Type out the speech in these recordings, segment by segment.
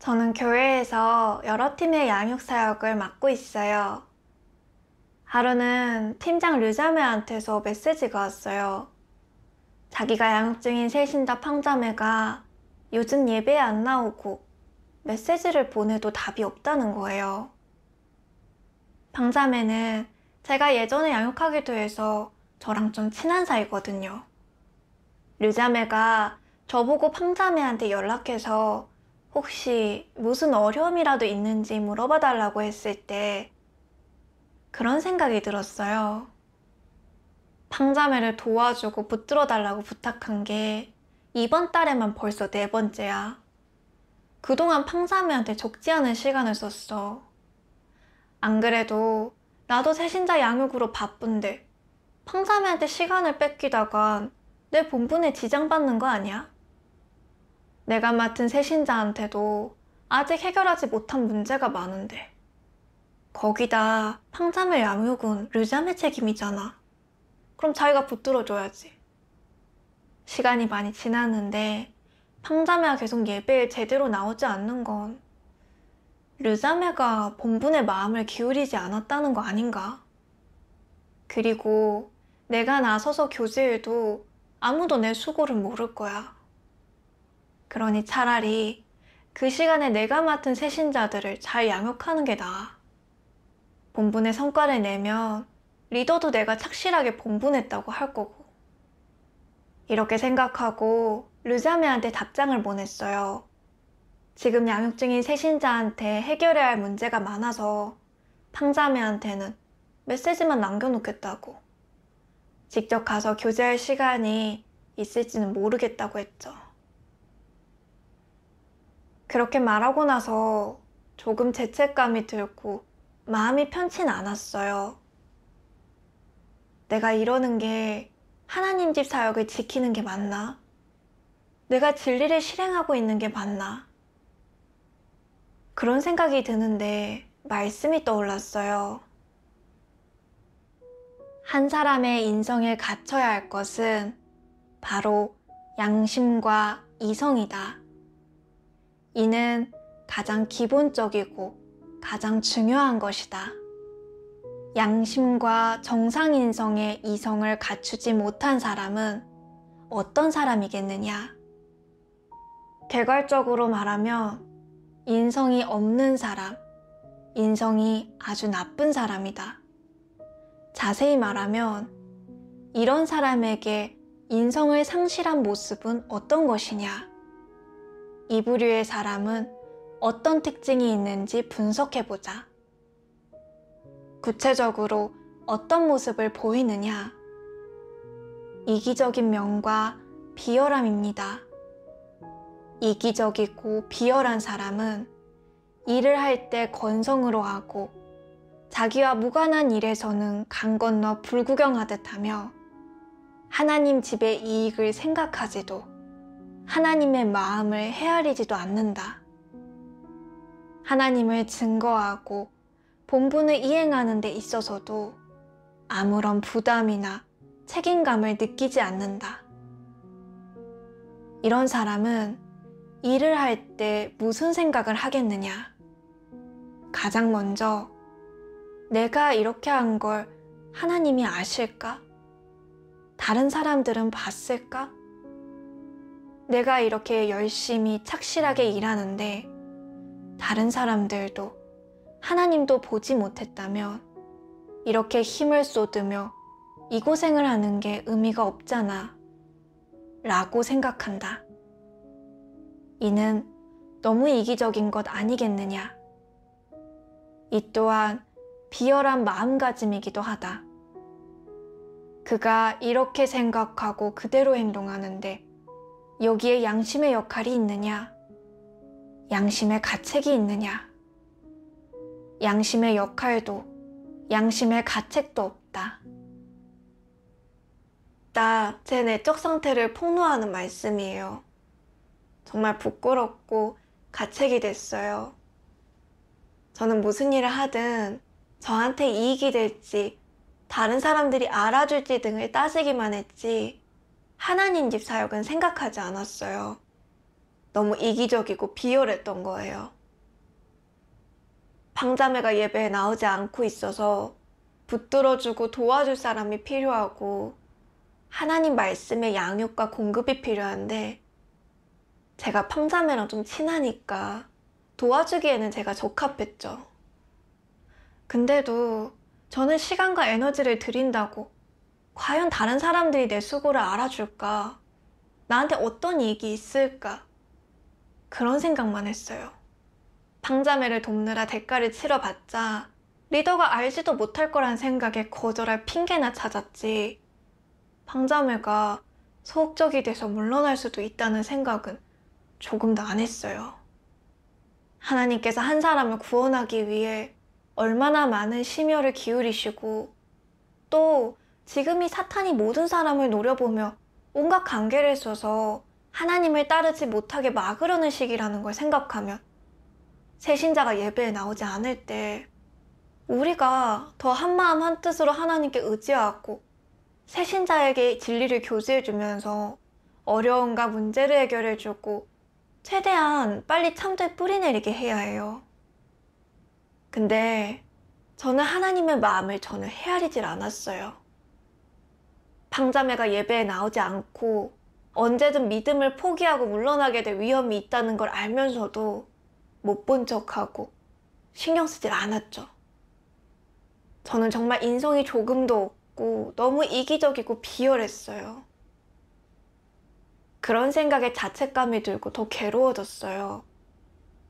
저는 교회에서 여러 팀의 양육 사역을 맡고 있어요. 하루는 팀장 류자매한테서 메시지가 왔어요. 자기가 양육 중인 셋인다 팡자매가 요즘 예배에 안 나오고 메시지를 보내도 답이 없다는 거예요. 팡자매는 제가 예전에 양육하기도 해서 저랑 좀 친한 사이거든요. 류자매가 저보고 팡자매한테 연락해서 혹시 무슨 어려움이라도 있는지 물어봐 달라고 했을 때 그런 생각이 들었어요. 팡자매를 도와주고 붙들어 달라고 부탁한 게 이번 달에만 벌써 4번째야. 그동안 팡자매한테 적지 않은 시간을 썼어. 안 그래도 나도 새신자 양육으로 바쁜데 팡자매한테 시간을 뺏기다간 내 본분에 지장받는 거 아니야? 내가 맡은 새신자한테도 아직 해결하지 못한 문제가 많은데 거기다 팡자매 양육은 류자매 책임이잖아. 그럼 자기가 붙들어줘야지. 시간이 많이 지났는데 팡자매가 계속 예배에 제대로 나오지 않는 건 류자매가 본분의 마음을 기울이지 않았다는 거 아닌가? 그리고 내가 나서서 교제해도 아무도 내 수고를 모를 거야. 그러니 차라리 그 시간에 내가 맡은 새신자들을 잘 양육하는 게 나아. 본분의 성과를 내면 리더도 내가 착실하게 본분했다고 할 거고. 이렇게 생각하고 류자매한테 답장을 보냈어요. 지금 양육 중인 새신자한테 해결해야 할 문제가 많아서 팡자매한테는 메시지만 남겨놓겠다고. 직접 가서 교제할 시간이 있을지는 모르겠다고 했죠. 그렇게 말하고 나서 조금 죄책감이 들고 마음이 편치 않았어요. 내가 이러는 게 하나님 집 사역을 지키는 게 맞나? 내가 진리를 실행하고 있는 게 맞나? 그런 생각이 드는데 말씀이 떠올랐어요. 한 사람의 인성에 갖춰야 할 것은 바로 양심과 이성이다. 이는 가장 기본적이고 가장 중요한 것이다. 양심과 정상인성의 이성을 갖추지 못한 사람은 어떤 사람이겠느냐? 개괄적으로 말하면 인성이 없는 사람, 인성이 아주 나쁜 사람이다. 자세히 말하면 이런 사람에게 인성을 상실한 모습은 어떤 것이냐? 이 부류의 사람은 어떤 특징이 있는지 분석해보자. 구체적으로 어떤 모습을 보이느냐? 이기적인 면과 비열함입니다. 이기적이고 비열한 사람은 일을 할 때 건성으로 하고 자기와 무관한 일에서는 강 건너 불구경하듯 하며 하나님 집의 이익을 생각하지도 하나님의 마음을 헤아리지도 않는다. 하나님을 증거하고 본분을 이행하는 데 있어서도 아무런 부담이나 책임감을 느끼지 않는다. 이런 사람은 일을 할 때 무슨 생각을 하겠느냐? 가장 먼저 내가 이렇게 한 걸 하나님이 아실까? 다른 사람들은 봤을까? 내가 이렇게 열심히 착실하게 일하는데 다른 사람들도 하나님도 보지 못했다면 이렇게 힘을 쏟으며 이 고생을 하는 게 의미가 없잖아 라고 생각한다. 이는 너무 이기적인 것 아니겠느냐? 이 또한 비열한 마음가짐이기도 하다. 그가 이렇게 생각하고 그대로 행동하는데 여기에 양심의 역할이 있느냐? 양심의 가책이 있느냐? 양심의 역할도 양심의 가책도 없다. 나 제 내적 상태를 폭로하는 말씀이에요. 정말 부끄럽고 가책이 됐어요. 저는 무슨 일을 하든 저한테 이익이 될지 다른 사람들이 알아줄지 등을 따지기만 했지 하나님 집 사역은 생각하지 않았어요. 너무 이기적이고 비열했던 거예요. 방자매가 예배에 나오지 않고 있어서 붙들어주고 도와줄 사람이 필요하고 하나님 말씀의 양육과 공급이 필요한데 제가 팡자매랑 좀 친하니까 도와주기에는 제가 적합했죠. 근데도 저는 시간과 에너지를 들인다고 과연 다른 사람들이 내 수고를 알아줄까? 나한테 어떤 이익이 있을까? 그런 생각만 했어요. 방자매를 돕느라 대가를 치러봤자 리더가 알지도 못할 거란 생각에 거절할 핑계나 찾았지. 방자매가 소극적이 돼서 물러날 수도 있다는 생각은 조금도 안 했어요. 하나님께서 한 사람을 구원하기 위해 얼마나 많은 심혈을 기울이시고 또 지금이 사탄이 모든 사람을 노려보며 온갖 관계를 써서 하나님을 따르지 못하게 막으려는 시기라는 걸 생각하면 새신자가 예배에 나오지 않을 때 우리가 더 한마음 한뜻으로 하나님께 의지하고 새신자에게 진리를 교수해주면서 어려움과 문제를 해결해주고 최대한 빨리 참된 뿌리 내리게 해야 해요. 근데 저는 하나님의 마음을 전혀 헤아리질 않았어요. 방자매가 예배에 나오지 않고 언제든 믿음을 포기하고 물러나게 될 위험이 있다는 걸 알면서도 못 본 척하고 신경 쓰질 않았죠. 저는 정말 인성이 조금도 없고 너무 이기적이고 비열했어요. 그런 생각에 자책감이 들고 더 괴로워졌어요.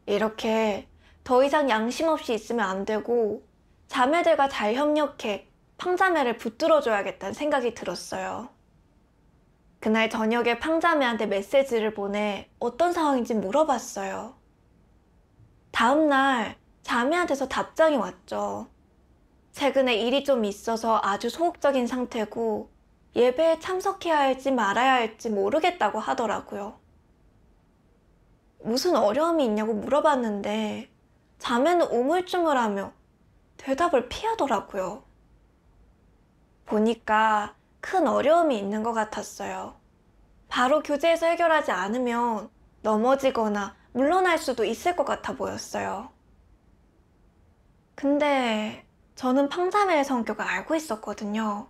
이렇게 더 이상 양심 없이 있으면 안 되고 자매들과 잘 협력해 팡자매를 붙들어줘야겠다는 생각이 들었어요. 그날 저녁에 팡자매한테 메시지를 보내 어떤 상황인지 물어봤어요. 다음날 자매한테서 답장이 왔죠. 최근에 일이 좀 있어서 아주 소극적인 상태고 예배에 참석해야 할지 말아야 할지 모르겠다고 하더라고요. 무슨 어려움이 있냐고 물어봤는데 자매는 우물쭈물하며 대답을 피하더라고요. 보니까 큰 어려움이 있는 것 같았어요. 바로 교제에서 해결하지 않으면 넘어지거나 물러날 수도 있을 것 같아 보였어요. 근데 저는 팡자매의 성격을 알고 있었거든요.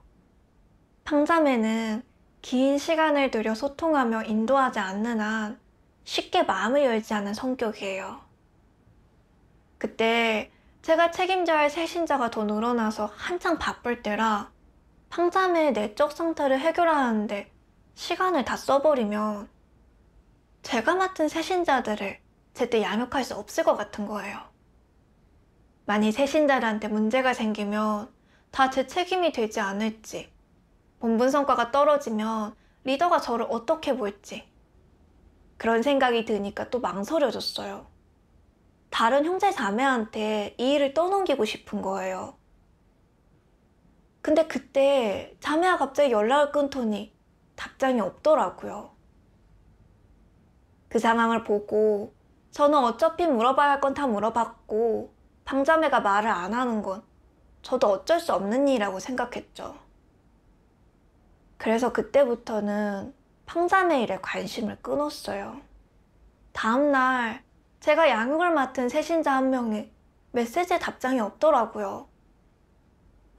팡자매는 긴 시간을 들여 소통하며 인도하지 않는 한 쉽게 마음을 열지 않는 성격이에요. 그때 제가 책임져야 할 새신자가 더 늘어나서 한창 바쁠 때라 팡자매의 내적 상태를 해결하는데 시간을 다 써버리면 제가 맡은 새신자들을 제때 양육할 수 없을 것 같은 거예요. 만일 새신자들한테 문제가 생기면 다 제 책임이 되지 않을지, 본분 성과가 떨어지면 리더가 저를 어떻게 볼지 그런 생각이 드니까 또 망설여졌어요. 다른 형제 자매한테 이 일을 떠넘기고 싶은 거예요. 근데 그때 자매가 갑자기 연락을 끊더니 답장이 없더라고요. 그 상황을 보고 저는 어차피 물어봐야 할 건 다 물어봤고 방자매가 말을 안 하는 건 저도 어쩔 수 없는 일이라고 생각했죠. 그래서 그때부터는 팡자매 일에 관심을 끊었어요. 다음날 제가 양육을 맡은 새신자 한 명이 메시지에 답장이 없더라고요.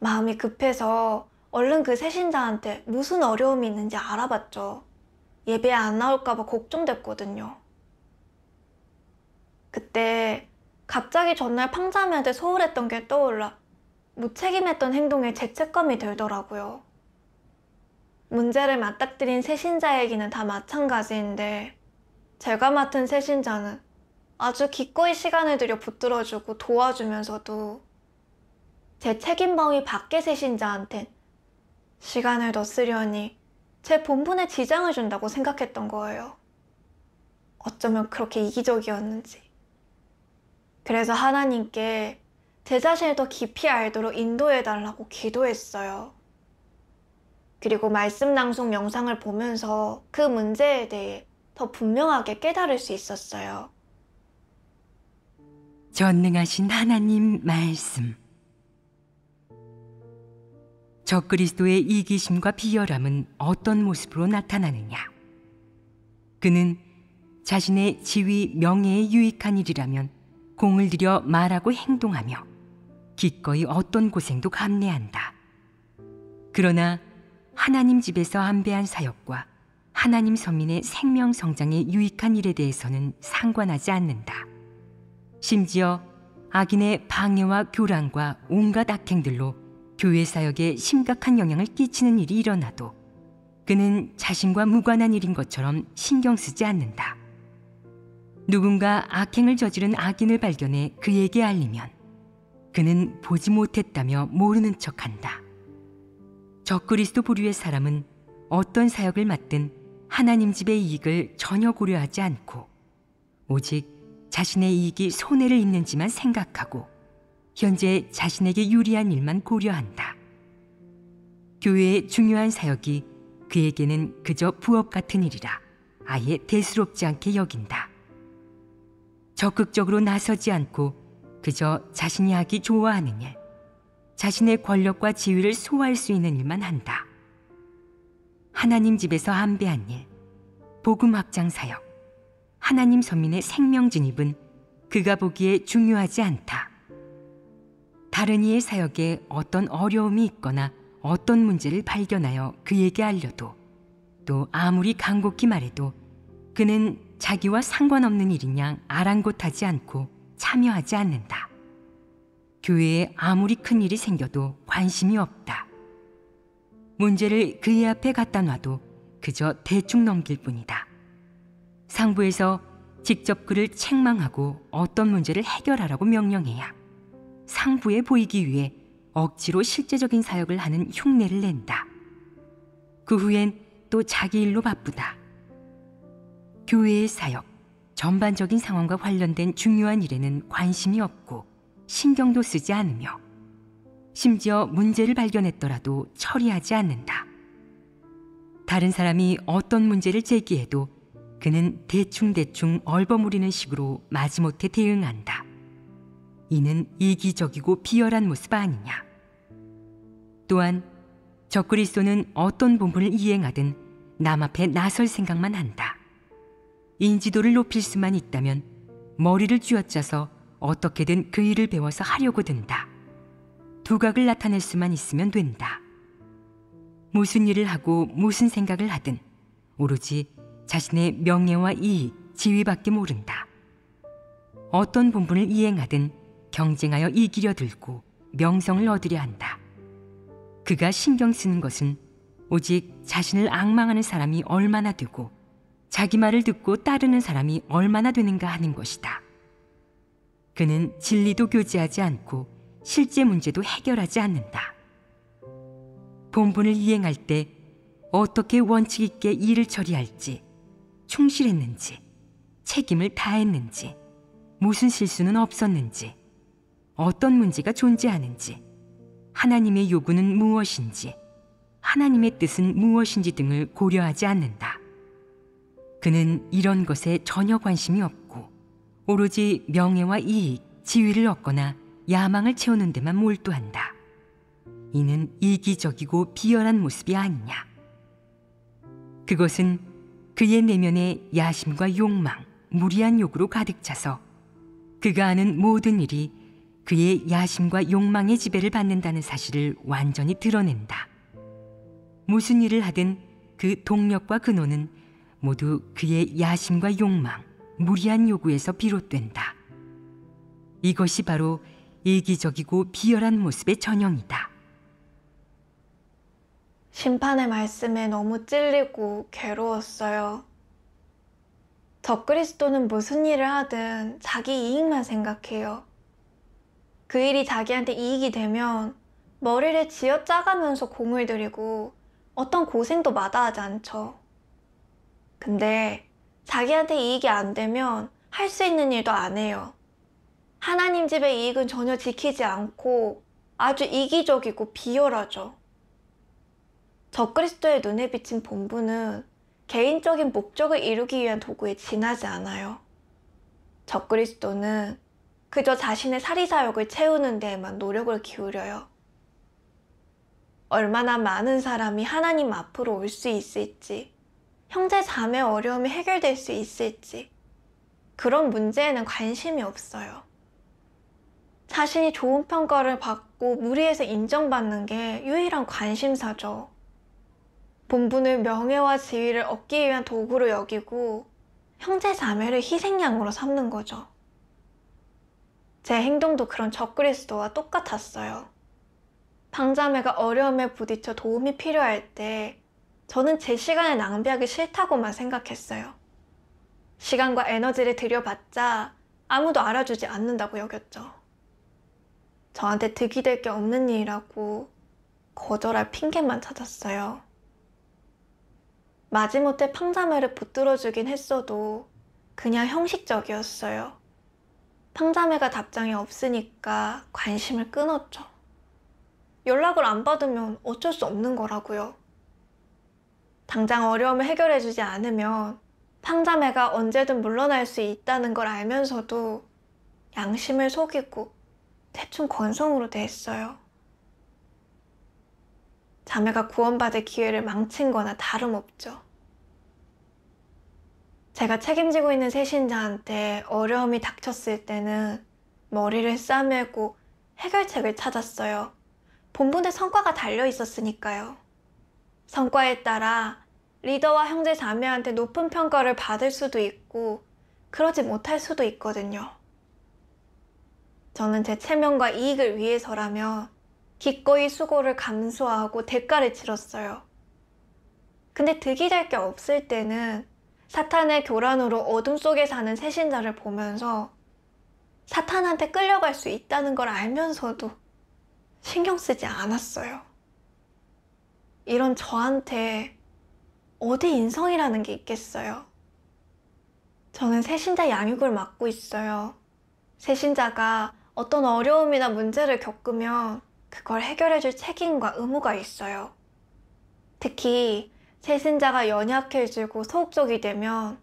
마음이 급해서 얼른 그 새신자한테 무슨 어려움이 있는지 알아봤죠. 예배에 안 나올까봐 걱정됐거든요. 그때 갑자기 전날 팡자매한테 소홀했던 게 떠올라 무책임했던 행동에 죄책감이 들더라고요. 문제를 맞닥뜨린 새신자에게는 다 마찬가지인데 제가 맡은 새신자는 아주 기꺼이 시간을 들여 붙들어주고 도와주면서도 제 책임 범위 밖의 새신자한텐 시간을 더 쓰려니 제 본분에 지장을 준다고 생각했던 거예요. 어쩌면 그렇게 이기적이었는지. 그래서 하나님께 제 자신을 더 깊이 알도록 인도해달라고 기도했어요. 그리고 말씀 낭송 영상을 보면서 그 문제에 대해 더 분명하게 깨달을 수 있었어요. 전능하신 하나님 말씀. 적그리스도의 이기심과 비열함은 어떤 모습으로 나타나느냐? 그는 자신의 지위, 명예에 유익한 일이라면 공을 들여 말하고 행동하며 기꺼이 어떤 고생도 감내한다. 그러나 하나님 집에서 안배한 사역과 하나님 선민의 생명 성장에 유익한 일에 대해서는 상관하지 않는다. 심지어 악인의 방해와 교란과 온갖 악행들로 교회 사역에 심각한 영향을 끼치는 일이 일어나도 그는 자신과 무관한 일인 것처럼 신경 쓰지 않는다. 누군가 악행을 저지른 악인을 발견해 그에게 알리면 그는 보지 못했다며 모르는 척한다. 적그리스도 부류의 사람은 어떤 사역을 맡든 하나님 집의 이익을 전혀 고려하지 않고 오직 자신의 이익이 손해를 입는지만 생각하고 현재 자신에게 유리한 일만 고려한다. 교회의 중요한 사역이 그에게는 그저 부업 같은 일이라 아예 대수롭지 않게 여긴다. 적극적으로 나서지 않고 그저 자신이 하기 좋아하는 일, 자신의 권력과 지위를 소화할 수 있는 일만 한다. 하나님 집에서 안배한 일, 복음 확장 사역, 하나님 선민의 생명 진입은 그가 보기에 중요하지 않다. 다른 이의 사역에 어떤 어려움이 있거나 어떤 문제를 발견하여 그에게 알려도 또 아무리 간곡히 말해도 그는 자기와 상관없는 일인 양 아랑곳하지 않고 참여하지 않는다. 교회에 아무리 큰 일이 생겨도 관심이 없다. 문제를 그의 앞에 갖다 놔도 그저 대충 넘길 뿐이다. 상부에서 직접 그를 책망하고 어떤 문제를 해결하라고 명령해야 상부에 보이기 위해 억지로 실제적인 사역을 하는 흉내를 낸다. 그 후엔 또 자기 일로 바쁘다. 교회의 사역, 전반적인 상황과 관련된 중요한 일에는 관심이 없고 신경도 쓰지 않으며 심지어 문제를 발견했더라도 처리하지 않는다. 다른 사람이 어떤 문제를 제기해도 그는 대충대충 얼버무리는 식으로 마지못해 대응한다. 이는 이기적이고 비열한 모습 아니냐. 또한 적그리스도는 어떤 본분을 이행하든 남 앞에 나설 생각만 한다. 인지도를 높일 수만 있다면 머리를 쥐어짜서 어떻게든 그 일을 배워서 하려고 든다. 두각을 나타낼 수만 있으면 된다. 무슨 일을 하고 무슨 생각을 하든 오로지 자신의 명예와 이익, 지위밖에 모른다. 어떤 본분을 이행하든 경쟁하여 이기려 들고 명성을 얻으려 한다. 그가 신경 쓰는 것은 오직 자신을 앙망하는 사람이 얼마나 되고 자기 말을 듣고 따르는 사람이 얼마나 되는가 하는 것이다. 그는 진리도 교제하지 않고 실제 문제도 해결하지 않는다. 본분을 이행할 때 어떻게 원칙 있게 일을 처리할지, 충실했는지, 책임을 다했는지, 무슨 실수는 없었는지, 어떤 문제가 존재하는지, 하나님의 요구는 무엇인지, 하나님의 뜻은 무엇인지 등을 고려하지 않는다. 그는 이런 것에 전혀 관심이 없고 오로지 명예와 이익, 지위를 얻거나 야망을 채우는 데만 몰두한다. 이는 이기적이고 비열한 모습이 아니냐. 그것은 그의 내면에 야심과 욕망, 무리한 욕으로 가득 차서 그가 하는 모든 일이 그의 야심과 욕망의 지배를 받는다는 사실을 완전히 드러낸다. 무슨 일을 하든 그 동력과 근원은 모두 그의 야심과 욕망, 무리한 요구에서 비롯된다. 이것이 바로 이기적이고 비열한 모습의 전형이다. 심판의 말씀에 너무 찔리고 괴로웠어요. 적그리스도는 무슨 일을 하든 자기 이익만 생각해요. 그 일이 자기한테 이익이 되면 머리를 쥐어짜가면서 공을 들이고 어떤 고생도 마다하지 않죠. 근데 자기한테 이익이 안 되면 할 수 있는 일도 안 해요. 하나님 집의 이익은 전혀 지키지 않고 아주 이기적이고 비열하죠. 적그리스도의 눈에 비친 본분은 개인적인 목적을 이루기 위한 도구에 지나지 않아요. 적그리스도는 그저 자신의 사리사욕을 채우는 데에만 노력을 기울여요. 얼마나 많은 사람이 하나님 앞으로 올 수 있을지, 형제 자매 어려움이 해결될 수 있을지, 그런 문제에는 관심이 없어요. 자신이 좋은 평가를 받고 무리해서 인정받는 게 유일한 관심사죠. 본분을 명예와 지위를 얻기 위한 도구로 여기고 형제 자매를 희생양으로 삼는 거죠. 제 행동도 그런 적그리스도와 똑같았어요. 방자매가 어려움에 부딪혀 도움이 필요할 때 저는 제 시간을 낭비하기 싫다고만 생각했어요. 시간과 에너지를 들여봤자 아무도 알아주지 않는다고 여겼죠. 저한테 득이 될 게 없는 일이라고 거절할 핑계만 찾았어요. 마지못해 팡자매를 붙들어주긴 했어도 그냥 형식적이었어요. 팡자매가 답장이 없으니까 관심을 끊었죠. 연락을 안 받으면 어쩔 수 없는 거라고요. 당장 어려움을 해결해주지 않으면 팡자매가 언제든 물러날 수 있다는 걸 알면서도 양심을 속이고 대충 건성으로 대했어요. 자매가 구원받을 기회를 망친 거나 다름없죠. 제가 책임지고 있는 새신자한테 어려움이 닥쳤을 때는 머리를 싸매고 해결책을 찾았어요. 본분의 성과가 달려 있었으니까요. 성과에 따라 리더와 형제 자매한테 높은 평가를 받을 수도 있고 그러지 못할 수도 있거든요. 저는 제 체면과 이익을 위해서라면 기꺼이 수고를 감수하고 대가를 치렀어요. 근데 득이 될 게 없을 때는 사탄의 교란으로 어둠 속에 사는 새신자를 보면서 사탄한테 끌려갈 수 있다는 걸 알면서도 신경 쓰지 않았어요. 이런 저한테 어디 인성이라는 게 있겠어요. 저는 새신자 양육을 맡고 있어요. 새신자가 어떤 어려움이나 문제를 겪으면 그걸 해결해줄 책임과 의무가 있어요. 특히 새신자가 연약해지고 소극적이 되면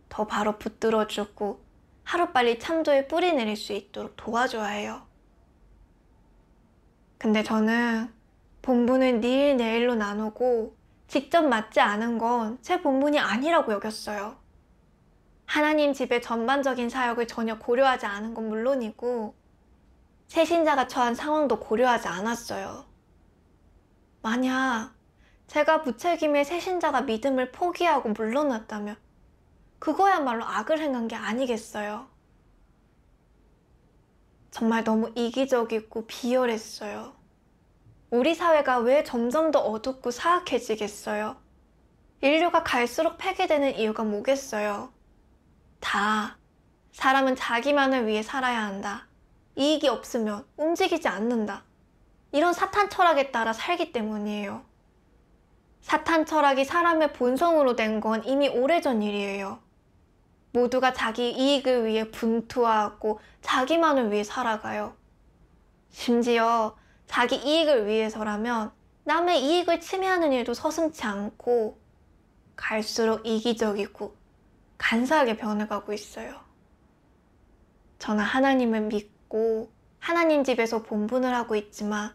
더 바로 붙들어주고 하루빨리 참조에 뿌리 내릴 수 있도록 도와줘야 해요. 근데 저는 본분을 니일 내일로 나누고 직접 맞지 않은 건 제 본분이 아니라고 여겼어요. 하나님 집의 전반적인 사역을 전혀 고려하지 않은 건 물론이고 새신자가 처한 상황도 고려하지 않았어요. 만약 제가 무책임해 새신자가 믿음을 포기하고 물러났다면 그거야말로 악을 행한 게 아니겠어요. 정말 너무 이기적이고 비열했어요. 우리 사회가 왜 점점 더 어둡고 사악해지겠어요? 인류가 갈수록 폐기되는 이유가 뭐겠어요? 다 사람은 자기만을 위해 살아야 한다. 이익이 없으면 움직이지 않는다. 이런 사탄 철학에 따라 살기 때문이에요. 사탄 철학이 사람의 본성으로 된 건 이미 오래전 일이에요. 모두가 자기 이익을 위해 분투하고 자기만을 위해 살아가요. 심지어 자기 이익을 위해서라면 남의 이익을 침해하는 일도 서슴지 않고 갈수록 이기적이고 간사하게 변해가고 있어요. 저는 하나님을 믿고 하나님 집에서 본분을 하고 있지만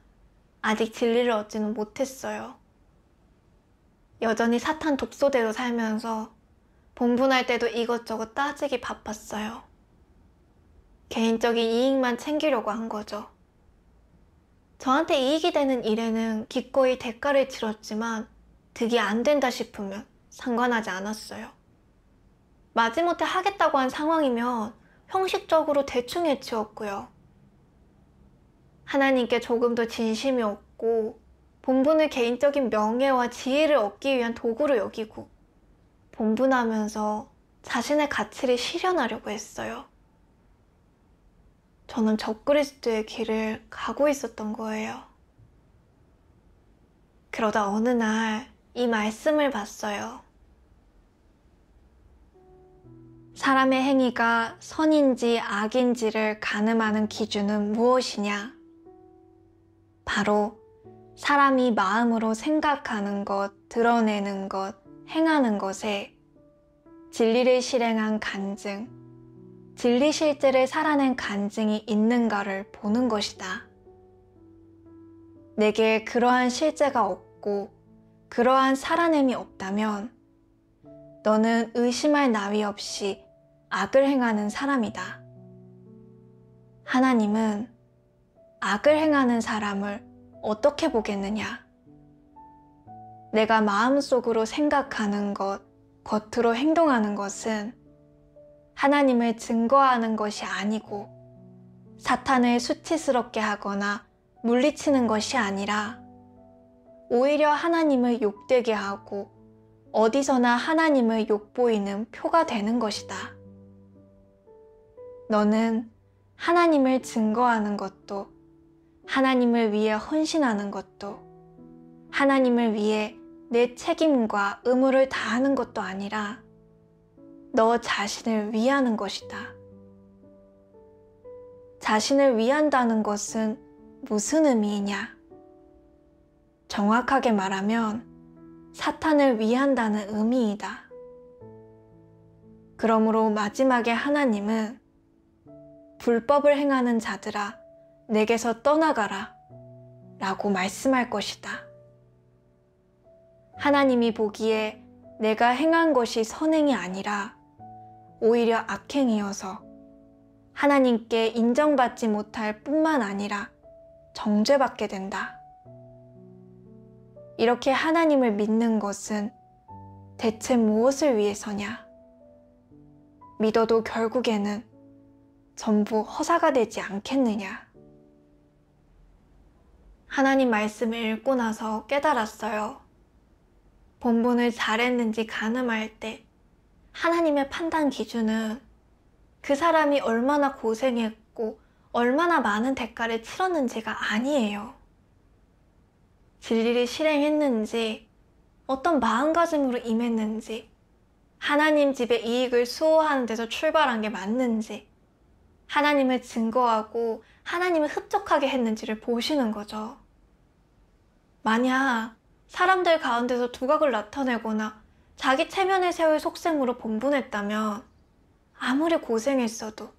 아직 진리를 얻지는 못했어요. 여전히 사탄 독소대로 살면서 본분할 때도 이것저것 따지기 바빴어요. 개인적인 이익만 챙기려고 한 거죠. 저한테 이익이 되는 일에는 기꺼이 대가를 치렀지만 득이 안 된다 싶으면 상관하지 않았어요. 마지못해 하겠다고 한 상황이면 형식적으로 대충 해치웠고요. 하나님께 조금 더 진심이 없고 본분을 개인적인 명예와 지위를 얻기 위한 도구로 여기고 본분하면서 자신의 가치를 실현하려고 했어요. 저는 적그리스도의 길을 가고 있었던 거예요. 그러다 어느 날 이 말씀을 봤어요. 사람의 행위가 선인지 악인지를 가늠하는 기준은 무엇이냐? 바로 사람이 마음으로 생각하는 것, 드러내는 것, 행하는 것에 진리를 실행한 간증, 진리 실제를 살아낸 간증이 있는가를 보는 것이다. 내게 그러한 실제가 없고 그러한 살아냄이 없다면 너는 의심할 나위 없이 악을 행하는 사람이다. 하나님은 악을 행하는 사람을 어떻게 보겠느냐? 내가 마음속으로 생각하는 것, 겉으로 행동하는 것은 하나님을 증거하는 것이 아니고 사탄을 수치스럽게 하거나 물리치는 것이 아니라 오히려 하나님을 욕되게 하고 어디서나 하나님을 욕보이는 표가 되는 것이다. 너는 하나님을 증거하는 것도, 하나님을 위해 헌신하는 것도, 하나님을 위해 내 책임과 의무를 다하는 것도 아니라 너 자신을 위하는 것이다. 자신을 위한다는 것은 무슨 의미이냐? 정확하게 말하면 사탄을 위한다는 의미이다. 그러므로 마지막에 하나님은 불법을 행하는 자들아, 내게서 떠나가라 라고 말씀할 것이다. 하나님이 보기에 내가 행한 것이 선행이 아니라 오히려 악행이어서 하나님께 인정받지 못할 뿐만 아니라 정죄받게 된다. 이렇게 하나님을 믿는 것은 대체 무엇을 위해서냐? 믿어도 결국에는 전부 허사가 되지 않겠느냐? 하나님 말씀을 읽고 나서 깨달았어요. 본분을 잘했는지 가늠할 때 하나님의 판단 기준은 그 사람이 얼마나 고생했고 얼마나 많은 대가를 치렀는지가 아니에요. 진리를 실행했는지, 어떤 마음가짐으로 임했는지, 하나님 집의 이익을 수호하는 데서 출발한 게 맞는지, 하나님을 증거하고 하나님을 흡족하게 했는지를 보시는 거죠. 만약 사람들 가운데서 두각을 나타내거나 자기 체면을 세울 속셈으로 본분했다면 아무리 고생했어도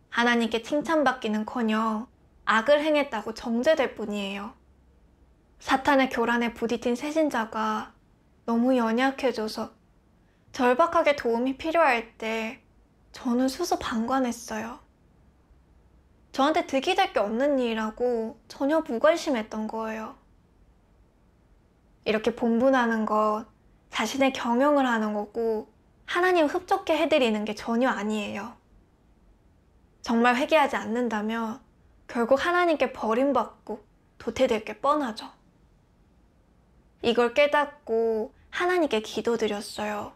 하나님께 칭찬받기는커녕 악을 행했다고 정죄될 뿐이에요. 사탄의 교란에 부딪힌 새신자가 너무 연약해져서 절박하게 도움이 필요할 때 저는 수수방관했어요. 저한테 득이 될 게 없는 일이라고 전혀 무관심했던 거예요. 이렇게 본분하는 것, 자신의 경영을 하는 거고 하나님 흡족해 해드리는 게 전혀 아니에요. 정말 회개하지 않는다면 결국 하나님께 버림받고 도태될 게 뻔하죠. 이걸 깨닫고 하나님께 기도드렸어요.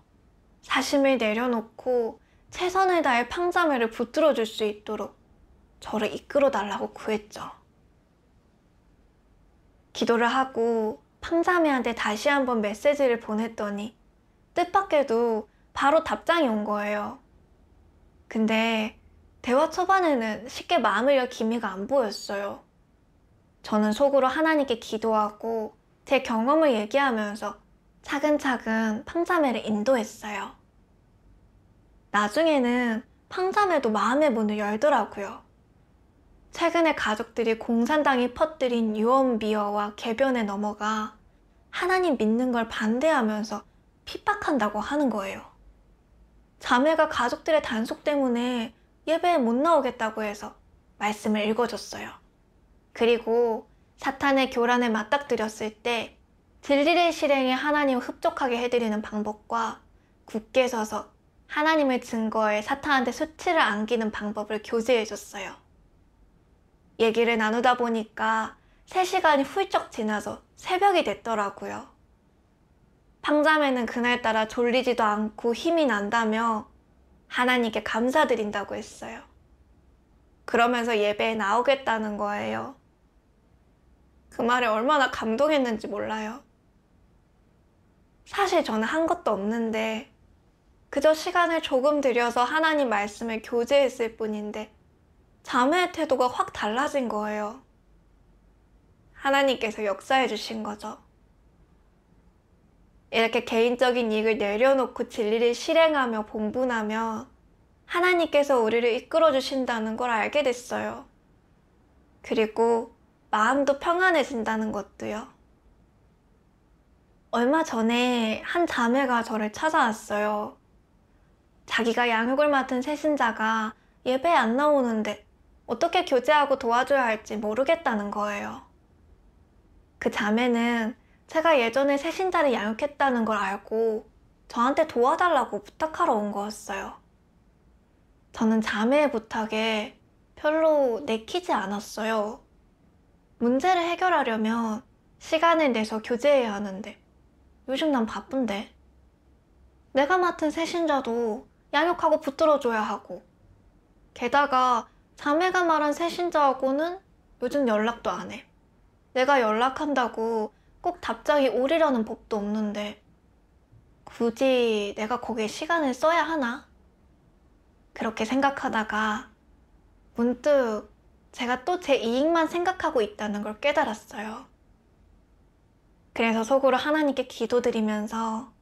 사심을 내려놓고 최선을 다해 팡자매를 붙들어 줄 수 있도록 저를 이끌어 달라고 구했죠. 기도를 하고 팡자매한테 다시 한번 메시지를 보냈더니 뜻밖에도 바로 답장이 온 거예요. 근데 대화 초반에는 쉽게 마음을 열 기미가 안 보였어요. 저는 속으로 하나님께 기도하고 제 경험을 얘기하면서 차근차근 팡자매를 인도했어요. 나중에는 팡자매도 마음의 문을 열더라고요. 최근에 가족들이 공산당이 퍼뜨린 유언비어와 개변에 넘어가 하나님 믿는 걸 반대하면서 핍박한다고 하는 거예요. 자매가 가족들의 단속 때문에 예배에 못 나오겠다고 해서 말씀을 읽어줬어요. 그리고 사탄의 교란에 맞닥뜨렸을 때 진리의 실행에 하나님을 흡족하게 해드리는 방법과 굳게 서서 하나님을 증거해 사탄한테 수치를 안기는 방법을 교제해줬어요. 얘기를 나누다 보니까 3시간이 훌쩍 지나서 새벽이 됐더라고요. 팡자매는 그날따라 졸리지도 않고 힘이 난다며 하나님께 감사드린다고 했어요. 그러면서 예배에 나오겠다는 거예요. 그 말에 얼마나 감동했는지 몰라요. 사실 저는 한 것도 없는데 그저 시간을 조금 들여서 하나님 말씀을 교제했을 뿐인데 자매의 태도가 확 달라진 거예요. 하나님께서 역사해 주신 거죠. 이렇게 개인적인 이익을 내려놓고 진리를 실행하며 본분하며 하나님께서 우리를 이끌어 주신다는 걸 알게 됐어요. 그리고 마음도 평안해진다는 것도요. 얼마 전에 한 자매가 저를 찾아왔어요. 자기가 양육을 맡은 새신자가 예배에 안 나오는데 어떻게 교제하고 도와줘야 할지 모르겠다는 거예요. 그 자매는 제가 예전에 새신자를 양육했다는 걸 알고 저한테 도와달라고 부탁하러 온 거였어요. 저는 자매의 부탁에 별로 내키지 않았어요. 문제를 해결하려면 시간을 내서 교제해야 하는데 요즘 난 바쁜데. 내가 맡은 새신자도 양육하고 붙들어줘야 하고, 게다가 자매가 말한 새신자하고는 요즘 연락도 안 해. 내가 연락한다고 꼭 답장이 오리라는 법도 없는데 굳이 내가 거기에 시간을 써야 하나? 그렇게 생각하다가 문득 제가 또 제 이익만 생각하고 있다는 걸 깨달았어요. 그래서 속으로 하나님께 기도드리면서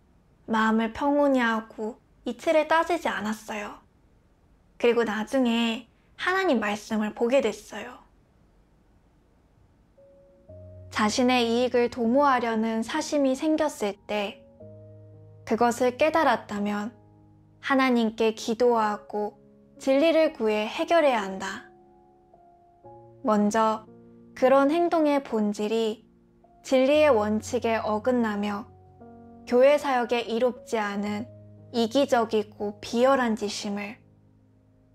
마음을 평온히 하고 이치를 따지지 않았어요. 그리고 나중에 하나님 말씀을 보게 됐어요. 자신의 이익을 도모하려는 사심이 생겼을 때 그것을 깨달았다면 하나님께 기도하고 진리를 구해 해결해야 한다. 먼저 그런 행동의 본질이 진리의 원칙에 어긋나며 교회 사역에 이롭지 않은 이기적이고 비열한 짓임을,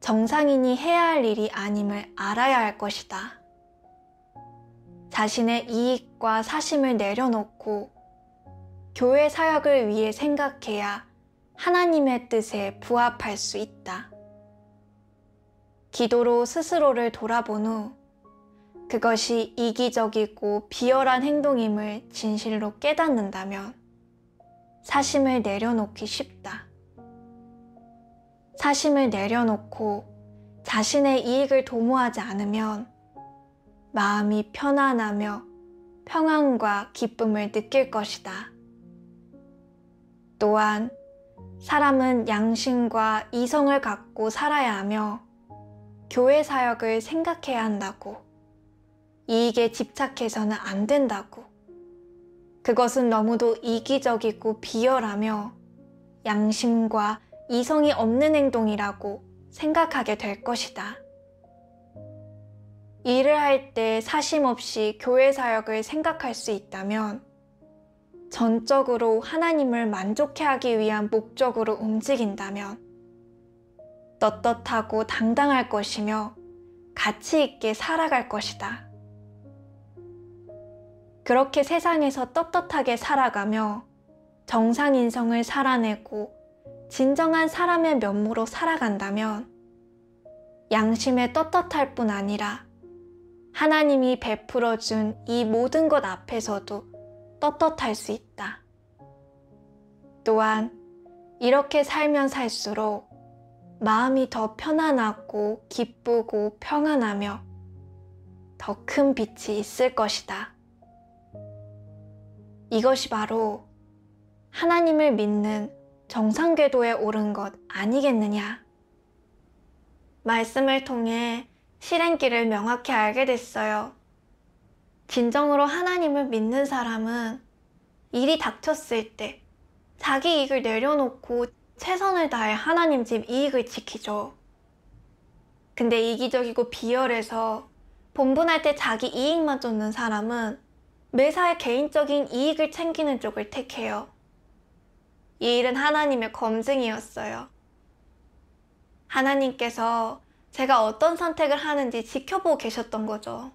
정상인이 해야 할 일이 아님을 알아야 할 것이다. 자신의 이익과 사심을 내려놓고 교회 사역을 위해 생각해야 하나님의 뜻에 부합할 수 있다. 기도로 스스로를 돌아본 후 그것이 이기적이고 비열한 행동임을 진실로 깨닫는다면 사심을 내려놓기 쉽다. 사심을 내려놓고 자신의 이익을 도모하지 않으면 마음이 편안하며 평안과 기쁨을 느낄 것이다. 또한 사람은 양심과 이성을 갖고 살아야 하며 교회 사역을 생각해야 한다고. 이익에 집착해서는 안 된다고. 그것은 너무도 이기적이고 비열하며 양심과 이성이 없는 행동이라고 생각하게 될 것이다. 일을 할 때 사심 없이 교회 사역을 생각할 수 있다면 전적으로 하나님을 만족해 하기 위한 목적으로 움직인다면 떳떳하고 당당할 것이며 가치 있게 살아갈 것이다. 그렇게 세상에서 떳떳하게 살아가며 정상인성을 살아내고 진정한 사람의 면모로 살아간다면 양심에 떳떳할 뿐 아니라 하나님이 베풀어준 이 모든 것 앞에서도 떳떳할 수 있다. 또한 이렇게 살면 살수록 마음이 더 편안하고 기쁘고 평안하며 더 큰 빛이 있을 것이다. 이것이 바로 하나님을 믿는 정상궤도에 오른 것 아니겠느냐. 말씀을 통해 실행길을 명확히 알게 됐어요. 진정으로 하나님을 믿는 사람은 일이 닥쳤을 때 자기 이익을 내려놓고 최선을 다해 하나님 집 이익을 지키죠. 근데 이기적이고 비열해서 본분할 때 자기 이익만 쫓는 사람은 매사에 개인적인 이익을 챙기는 쪽을 택해요. 이 일은 하나님의 검증이었어요. 하나님께서 제가 어떤 선택을 하는지 지켜보고 계셨던 거죠.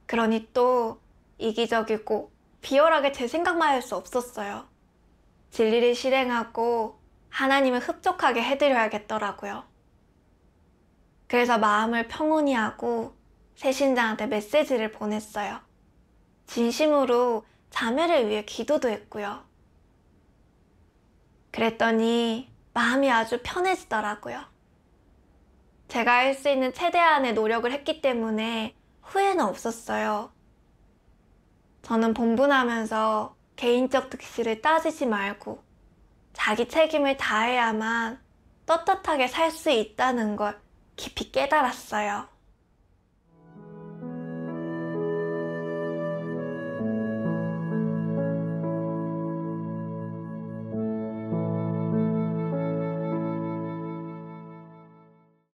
그러니 또 이기적이고 비열하게 제 생각만 할 수 없었어요. 진리를 실행하고 하나님을 흡족하게 해드려야겠더라고요. 그래서 마음을 평온히 하고 새신자한테 메시지를 보냈어요. 진심으로 자매를 위해 기도도 했고요. 그랬더니 마음이 아주 편해지더라고요. 제가 할 수 있는 최대한의 노력을 했기 때문에 후회는 없었어요. 저는 본분하면서 개인적 득실을 따지지 말고 자기 책임을 다해야만 떳떳하게 살 수 있다는 걸 깊이 깨달았어요.